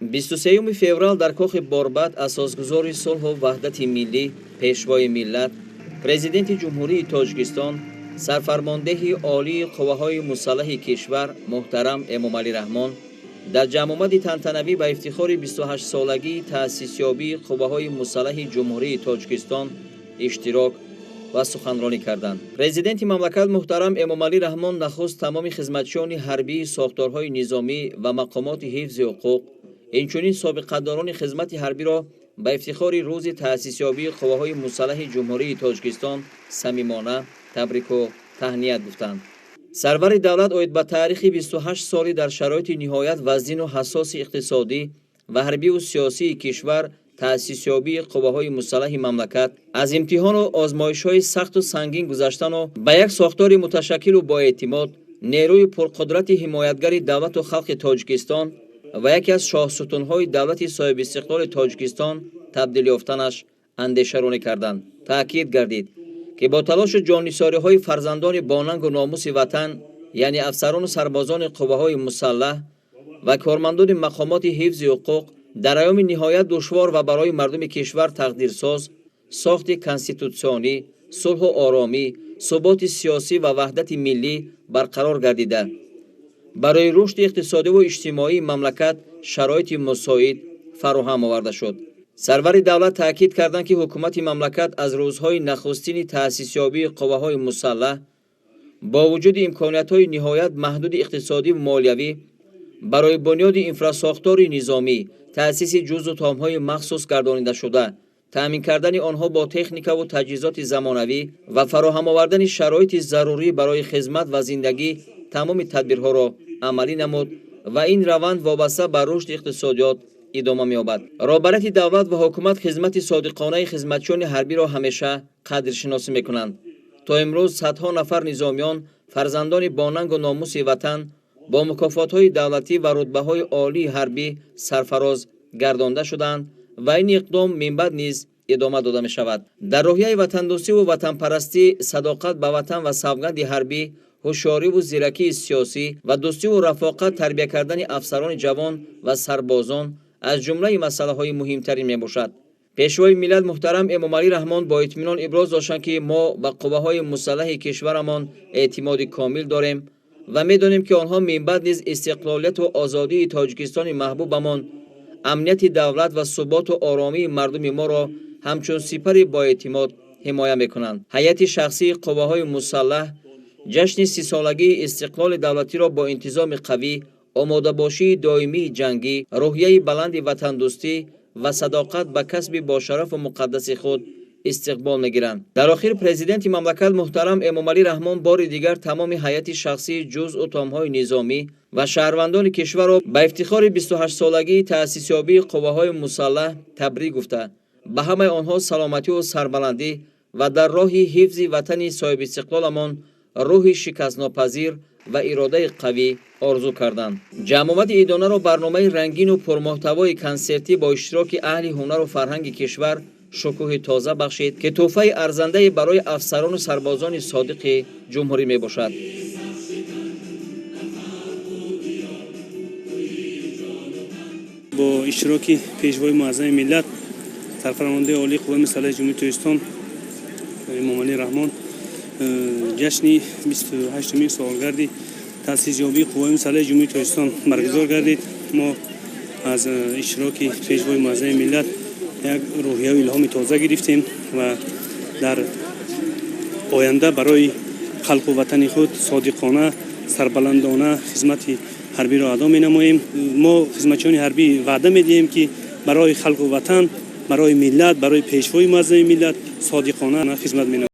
23 феврал дар кохи Борбад асосгузори сулҳу ваҳдати миллӣ, пешвои миллат, президенти ҷумҳурии Тоҷикистон, сарфармондеҳи олии қувваҳои мусаллаҳи кишвар муҳтарам Эмомалӣ Раҳмон дар ҷамъомади тантанавӣ ба ифтихори 28-солагии таъсисёбии қувваҳои мусаллаҳи ҷумҳурии Тоҷикистон иштирок ва суханронӣ карданд. Президенти мамлакат муҳтарам Эмомалӣ Раҳмон нахуст тамоми хизматчиёни ҳарбии сохторҳои низомӣ ва мақомоти ҳифзи ҳуқуқ, инчунин собиқадорони хизмати ҳарбиро ба ифтихори рӯзи таъсисёбии қувваҳои мусаллаҳи ҷумҳурии Тоҷикистон самимона табрику таҳният гуфтанд. Сарвари давлат оид ба таърихи 28 солӣ дар шароити ниҳоят вазнину ҳассоси иқтисодӣ ва ҳарбию сиёсии кишвар таъсисёбии қувваҳои мусаллаҳи мамлакат аз имтиҳону озмоишҳои сахту сангин гузаштану ба як сохтори муташаккилу боэътимод, нерӯи пурқудрати ҳимоятгари давлату халқи Тоҷикистон ва яке аз шоҳсутунҳои давлати соҳибистиқлоли Тоҷикистон табдил ёфтанаш андешаронӣ карданд. таъкид гардид ки бо талошу ҷоннисориҳои фарзандони бонангу номуси ватан, яъне афсарону сарбозони қувваҳои мусаллаҳ ва кормандони мақомоти ҳифзи ҳуқуқ дар айёми ниҳоят душвор ва барои мардуми кишвар тақдирсоз сохти конститутсионӣ, сулҳу оромӣ, суботи сиёсӣ ва ваҳдати миллӣ барқарор гардида, барои рушди иқтисодиву иҷтимоии мамлакат шароити мусоид фароҳам оварда шуд. Сарвари давлат таъкид карданд ки ҳукумати мамлакат аз рӯзҳои нахустини таъсисёбии қувваҳои мусаллаҳ бо вуҷуди имкониятҳои ниҳоят маҳдуди иқтисодиву молиявӣ барои бунёди инфрасохтори низомӣ, таъсиси ҷузу томҳои махсус гардонида шуда, таъмин кардани онҳо бо техникаву таҷҳизоти замонавӣ ва фароҳам овардани шароити зарурӣ барои хизмат ва зиндагӣ тамоми тадбирҳоро амалӣ намуд ва ин раванд вобаста ба рушди иқтисодиёт идома меёбад. Роҳбарияти давлат ва ҳукумат хизмати содиқонаи хизматчиёни ҳарбиро ҳамеша қадршиносӣ мекунанд. То имрӯз садҳо нафар низомиён, фарзандони бонангу номуси ватан бо мукофотҳои давлатӣ ва рутбаҳои олии ҳарбӣ сарфароз гардонда шуданд ва ин иқдом минбаъд низ идома дода мешавад. Дар роҳияи ватандӯстиву ватанпарастӣ, садоқат ба ватан ва савганди ҳарбӣ, ҳушёриву зиракии сиёсӣ ва дӯстиву рафоқат тарбия кардани афсарони ҷавон ва сарбозон аз ҷумлаи масъалаҳои муҳимтарин мебошад. пешвои миллат муҳтарам Эмомалӣ Раҳмон бо итминон иброз доштанд ки мо ба қувваҳои мусаллаҳи кишварамон эътимоди комил дорем ва медонем ки онҳо минбаъд низ истиқлолияту озодии Тоҷикистони маҳбубамон, амнияти давлат ва суботу оромии мардуми моро ҳамчун сипари боэътимод ҳимоя мекунанд. ҳайати шахсии қувваҳои мусаллаҳ ҷашни 30-солагии истиқлоли давлатиро бо интизоми қавӣ, омодабошии доимии ҷангӣ, рӯҳияи баланди ватандӯстӣ ва садоқат ба касби бошарафу муқаддаси худ истиқбол мегиранд. Дар охир президенти мамлакат муҳтарам Эмомалӣ Раҳмон бори дигар тамоми ҳайати шахсии ҷузъу томҳои низомӣ ва шаҳрвандони кишварро ба ифтихори 28-солагии таъсисёбии қувваҳои мусаллаҳ табрик гуфта, ба ҳамаи онҳо саломативу сарбаландӣ ва дар роҳи ҳифзи ватани соҳибистиқлоламон рӯҳи шикастнопазир ва иродаи қавӣ орзу карданд. ҷамъомади идонаро барномаи рангину пурмуҳтавои консертӣ бо иштироки аҳли ҳунару фарҳанги кишвар шукӯҳи тоза бахшид, ки тӯҳфаи арзандае барои афсарону сарбозони содиқи ҷумҳурӣ мебошад. бо иштироки пешвои муаззами миллат, сарфармондаи олии қувваи мусаллаҳи ҷумҳурии Тоҷикистон Эмомалӣ Раҳмон ҷашни 28-умин солгарди таъсисёбии қувваи мусаллаҳи ҷумҳурии Тоҷикистон баргузор гардид. мо аз иштироки пешвои муаззами миллат як рӯҳияу илҳоми тоза гирифтем ва дар оянда барои халқу ватани худ содиқона, сарбаландона хизмати ҳарбиро адо менамоем. мо хизматчиёни ҳарбӣ ваъда медиҳем ки барои халқу ватан, барои миллат, барои пешвои муаззами миллат содиқона хизмат менамоем.